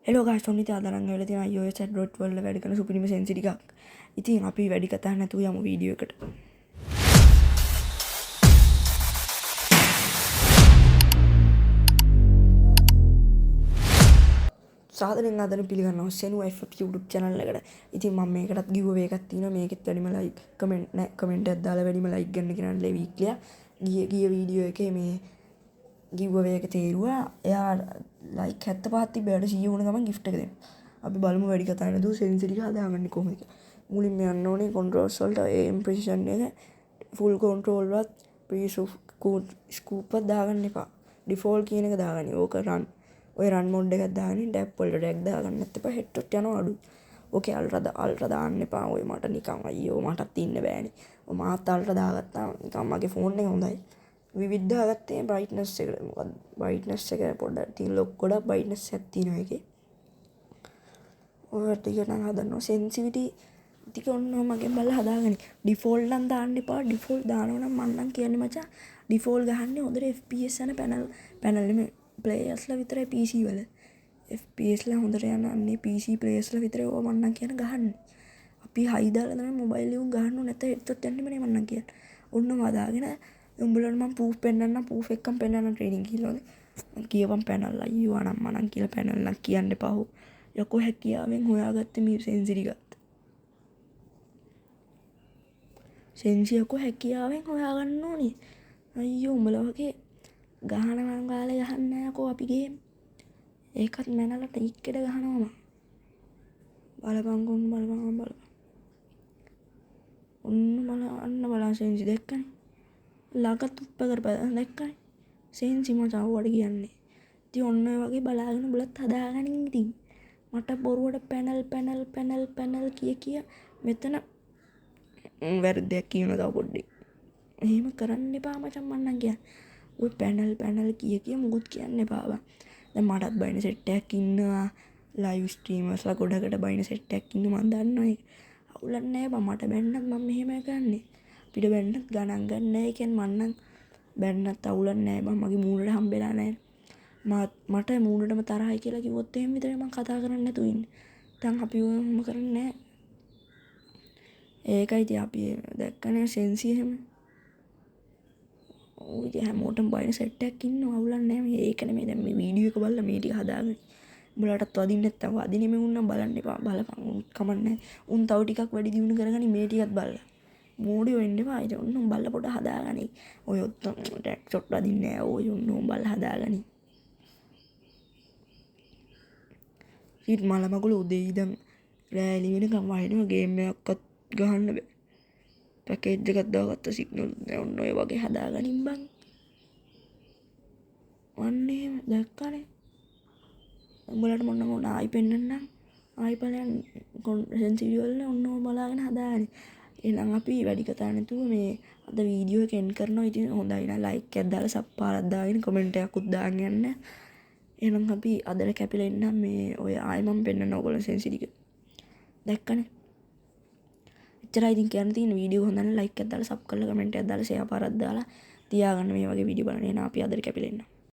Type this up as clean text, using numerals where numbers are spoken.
Hello ගායිස් ඔන්න ඉතින් අද නම් වෙලා තියෙන iOS Android වල වැඩ කරන සුපිරිම සෙන්සි ටිකක්. ඉතින් අපි වැඩි කතා නැතුව යමු වීඩියෝ එකට. සාදරයෙන් ආදරෙන් පිළිගන්නවා සෙනු F YouTube channel එකට. ඉතින් මම මේකටත් giveaway එකක් තියෙනවා. මේකෙත් වැඩිම like comment එකක් දාලා වැඩිම like ගන්න කෙනාට weekly ගිය වීඩියෝ එකේ මේ giveaway එක තේරුවා. එයා like 75ක් තිබ්බට 100 වුණ ගමන් gift එක දෙනවා. අපි බලමු වැඩි කතා නැතුව සෙන්සි ටික හදාගන්නේ කොහොමද කියලා. මුලින්ම යන්න ඕනේ controls වලට aim precision එක full control වත් scoop එක දාගන්න එපා. default කියන එක දාගන්න. ඕක run ඔය run mode එකක් දාගන්න. tab වලට drag දාගන්නත් එපා. headshot යනවා අඩු. ඕකේ ultra දාන්න එපා. ඔය මට නිකන් අයියෝ මටත් ඉන්න බෑනේ. ඔය මාත් ultra දාගත්තා නිකන් මගේ phone එක හොඳයි. විවිධ දාගත්තේ brightness එකට. මොකද brightness එක පොඩ්ඩක් තියෙන lock ගොඩක් brightness එකක් තියෙනවා ඒකේ. ඔය ටික නම් හදනවා sensitivity ටික ඔන්න මගෙන් බලලා හදාගන්න. default නම් දාන්න එපා. default දානවා නම් මම නම් කියන්නේ මචං default ගහන්නේ හොඳට FPS යන panel නෙමෙයි players ලා විතරයි PC වල. FPS ලා හොඳට යනන්නේ PC players ලා විතරයි ඔය මම නම් කියන ගහන්නේ. අපි high දාලා තමයි mobile එක ගහන්න නැත්නම් headset යන්නෙම නේ මම නම් කියන්නේ. ඔන්නම හදාගෙන උඹලට මම proof පෙන්නන්න proof එකක්ම පෙන්නන්න training කියලා මම කියවම් panel අයියෝ අනම් මනම් කියලා panel නම් කියන්න එපා. යකෝ හැකියාවෙන් හොයාගත්තේ මේ සෙන්සි ටිකත්. සෙන්සි යකෝ හැකියාවෙන් හොයාගන්න ඕනේ. අයියෝ උඹලා වගේ ගහනවා ගාලේ ගහන්නේ නැහැ යකෝ අපි ගේම්. ඒකත් මැනලා ටිකෙට ගහනවා මම. බලපන්. ඔන්න බලන්න සෙන්සි දැක්කනේ. ළඟත් උප්ප කරපදා දැක්කනේ. සෙන්සි මචං වඩ කියන්නේ. ඉතින් ඔන්න ඔය වගේ බලාගෙන උඹලත් හදාගනින් ඉතින්. මට බොරුවට පැනල් කිය මෙතන වැරද්දක් කියනවා තව පොඩ්ඩක්. එහෙම කරන්න එපා මචං මම නම් කියන්නේ. ඔය පැනල් කිය මුකුත් කියන්න එපා බං. දැන් මටත් බයින සෙට් එකක් ඉන්නවා. ලයිව් ස්ට්‍රීමර්ස්ලා ගොඩකට බයින සෙට් එකක් ඉන්නවා මම දන්නවා ඒක. අවුලක් නැහැ බං මට බැන්නත් මම මෙහෙම කරන්නේ. අපිට බැන්නත් ගණන් ගන්න නැහැ. ඒ කියන්නේ මම නම් බැන්නත් අවුලක් නැහැ බං මගේ මූණට හම්බෙලා නැහැ. මට මූණටම තරහයි කියලා කිව්වොත් එහෙම විතරයි මම කතා කරන්නේ නැතුව ඉන්නේ. දැන් අපි ඔයම කරන්නේ නැහැ. ඒකයි ඉතින් අපි දැක්කනේ සෙන්සි එහෙම. ඔය හැමෝටම බයින සෙට් එකක් ඉන්නවා අවුලක් නැහැ. මේ ඒක නෙමෙයි දැන් මේ වීඩියෝ එක බලලා මේ ටික හදාගන්න. උඹලටත් වදින්න නැත්තම් වදින්නේ මේ උන්නම් බලන්න එපා. බලපන් උන් කමන්නේ. උන් තව ටිකක් වැඩි දියුණු කරගනි මේ ටිකත් බලලා. මෝඩි වෙන්න එපා. ඉතින් උන් බලලා පොඩ හදාගනි. ඔය ඔත්තම් ටැක් ෂොට් වදින්නේ නැහැ. ඔය උන් බලලා හදාගනි. ඊට මලමකුළු උදේ ඉඳන් රෑ එළි වෙනකම් වහිනවා ගේම් එකක්වත් ගහන්න බෑ. පැකේජ් එකක් දාගත්ත සිග්නල් නෑ ඔන්න ඔය වගේ හදාගනින් බං. අන්න එහෙම දැක්කනේ. උඹලට මොන ආයි පෙන්නන්නම්. ආයි බලන්න සෙන්සි වල ඔන්න ඔය බලාගෙන හදාගනි. එහෙනම් අපි වැඩි කතා නැතුව මේ අද වීඩියෝ එක එන්ඩ් කරනවා. ඉතින් හොඳයි නා ලයික් එකක් දාලා සබ් පාරක් දාගෙන කමෙන්ට් එකක් උත් දාන්න යන්න. එහෙනම් අපි අදට කැපිලා ඉන්නම් මේ ඔය ආයි මම පෙන්නන ඕගොල්ලෝ සෙන්සි ටික. දැක්කනේ. එච්චරයි ඉතින් කියන්න තියෙන වීඩියෝ හොඳ නම් ලයික් එකක් දාලා සබ් කරලා කමෙන්ට් එකක් දාලා ෂෙයා පාරක් දාලා තියාගන්න මේ වගේ වීඩියෝ බලන්න. එහෙනම් අපි අදට කැපිලා ඉන්නම්.